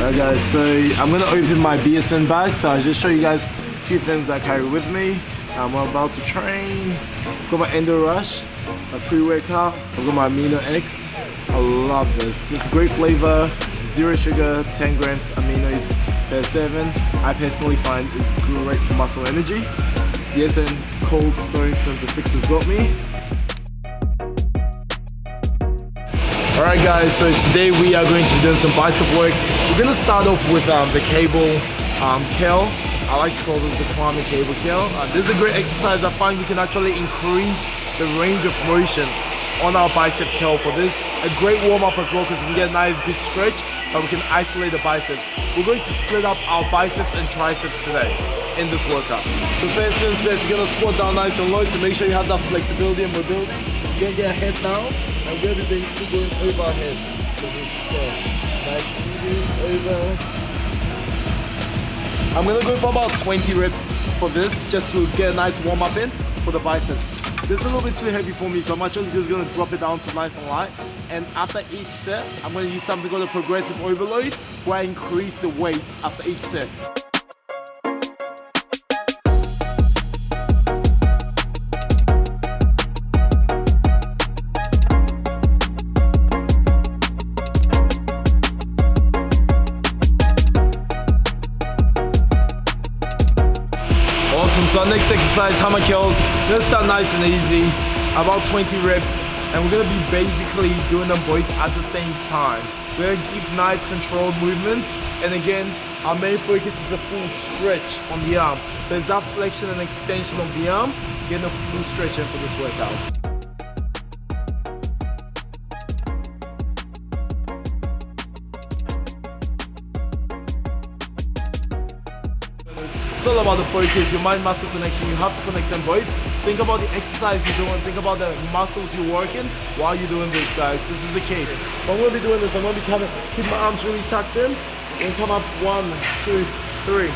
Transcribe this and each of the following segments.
Alright guys, so I'm gonna open my BSN bag, so I'll just show you guys a few things I carry with me. I'm about to train. Got my Endo Rush, my pre-workout. I've got my Amino X. I love this. Great flavor, 0 sugar, 10 grams aminos per 7. I personally find it's great for muscle energy. BSN Cold Stone Synthesis has got me. Alright guys, so today we are going to be doing some bicep work. We're going to start off with the cable curl. I like to call this the Kwame cable curl. This is a great exercise. I find we can actually increase the range of motion on our bicep curl for this. A great warm up as well because we can get a nice good stretch, but we can isolate the biceps. We're going to split up our biceps and triceps today in this workout. So first things first, you're going to squat down nice and low, so make sure you have that flexibility and mobility. You're going to get a head down. And we're going to be still going over our head. So nice moving over. I'm going to go for about 20 reps for this, just to get a nice warm up in for the biceps. This is a little bit too heavy for me, so I'm actually just going to drop it down to nice and light. And after each set, I'm going to use something called a progressive overload, where I increase the weights after each set. Awesome, so our next exercise, hammer curls. We're gonna start nice and easy, about 20 reps, and we're gonna be basically doing them both at the same time. We're gonna keep nice controlled movements, and again, our main focus is a full stretch on the arm. So it's that flexion and extension of the arm, getting a full stretch in for this workout. It's all about the focus, your mind-muscle connection. You have to connect them both. Think about the exercise you're doing, think about the muscles you're working while you're doing this, guys. This is the key. But I'm going to be doing this, I'm going to be coming, keep my arms really tucked in, and come up 1, 2, 3.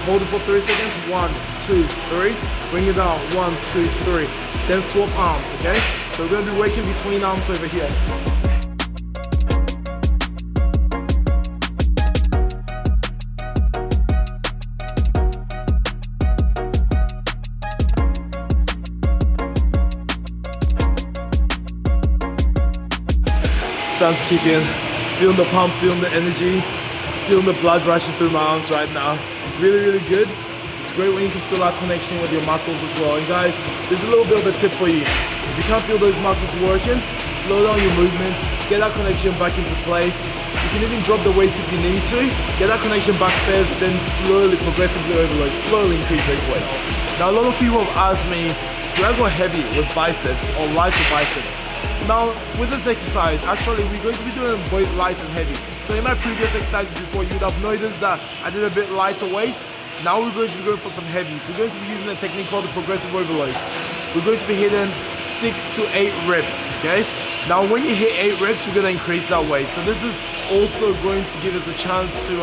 Hold it for 3 seconds, 1, 2, 3. Bring it down, 1, 2, 3. Then swap arms, okay? So we're going to be working between arms over here. Sounds kicking, feeling the pump, feeling the energy, feeling the blood rushing through my arms right now. Really, really good. It's great when you can feel that connection with your muscles as well. And guys, there's a little bit of a tip for you. If you can't feel those muscles working, slow down your movements, get that connection back into play. You can even drop the weights if you need to. Get that connection back first, then slowly, progressively overload, slowly increase those weights. Now, a lot of people have asked me, do I go heavy with biceps or light with biceps? Now, with this exercise, actually, we're going to be doing both light and heavy. So in my previous exercises before, you'd have noticed that I did a bit lighter weights. Now we're going to be going for some heavies. We're going to be using a technique called the progressive overload. We're going to be hitting 6 to 8 reps, okay? Now, when you hit 8 reps, we're going to increase that weight. So this is also going to give us a chance to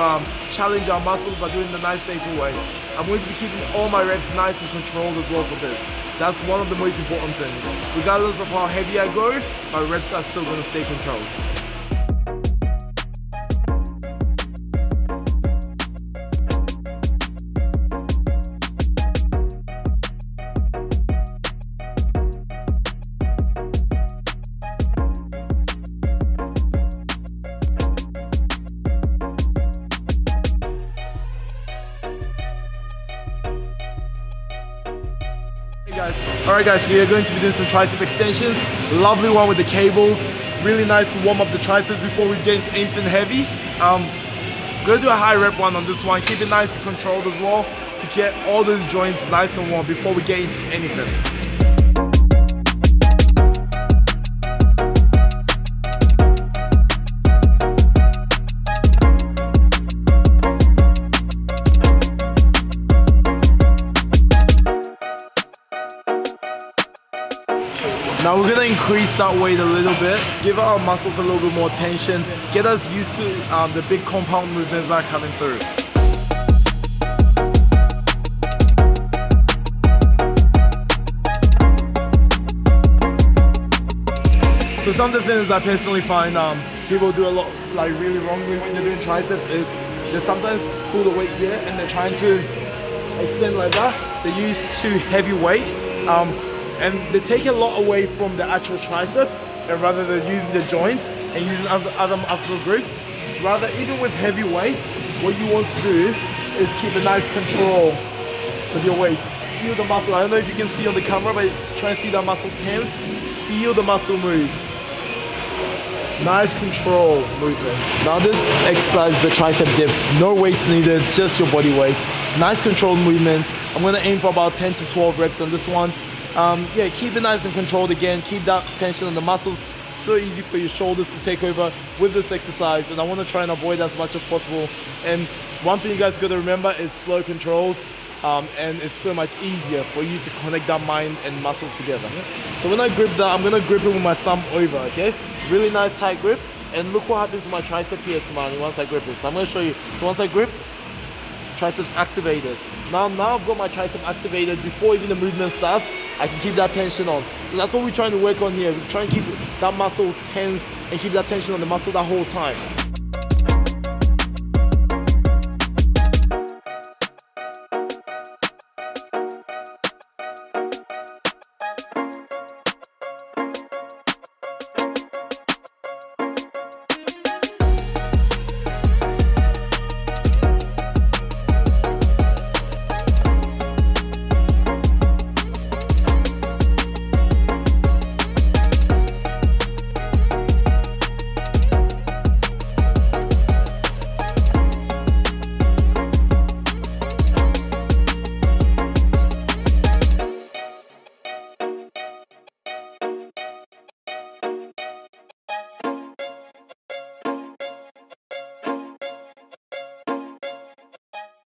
challenge our muscles by doing the nice, safer way. I'm going to be keeping all my reps nice and controlled as well for this. That's one of the most important things. Regardless of how heavy I go, my reps are still going to stay controlled. Alright guys, we are going to be doing some tricep extensions. Lovely one with the cables. Really nice to warm up the triceps before we get into anything heavy. Gonna do a high rep one on this one. Keep it nice and controlled as well to get all those joints nice and warm before we get into anything. Now we're gonna increase that weight a little bit, give our muscles a little bit more tension, get us used to the big compound movements that are coming through. So some of the things I personally find people do a lot really wrongly when you're doing triceps is they sometimes pull the weight here and they're trying to extend like that. They use too heavy weight. And they take a lot away from the actual tricep, and rather than using the joints and using other muscle groups. Rather, even with heavy weight, what you want to do is keep a nice control with your weight. Feel the muscle. I don't know if you can see on the camera, but try and see that muscle tense. Feel the muscle move. Nice control movement. Now this exercise is the tricep dips. No weights needed, just your body weight. Nice controlled movements. I'm gonna aim for about 10 to 12 reps on this one. Yeah, keep it nice and controlled again. Keep that tension on the muscles. So easy for your shoulders to take over with this exercise, and I want to try and avoid as much as possible. And one thing you guys got to remember is slow controlled, and it's so much easier for you to connect that mind and muscle together. So when I grip that, I'm gonna grip it with my thumb over, okay? Really nice tight grip, and look what happens to my tricep here, Tamani, once I grip it. So I'm gonna show you. So once I grip, triceps activated. Now I've got my tricep activated before even the movement starts. I can keep that tension on. So that's what we're trying to work on here. We're trying to keep that muscle tense and keep that tension on the muscle that whole time.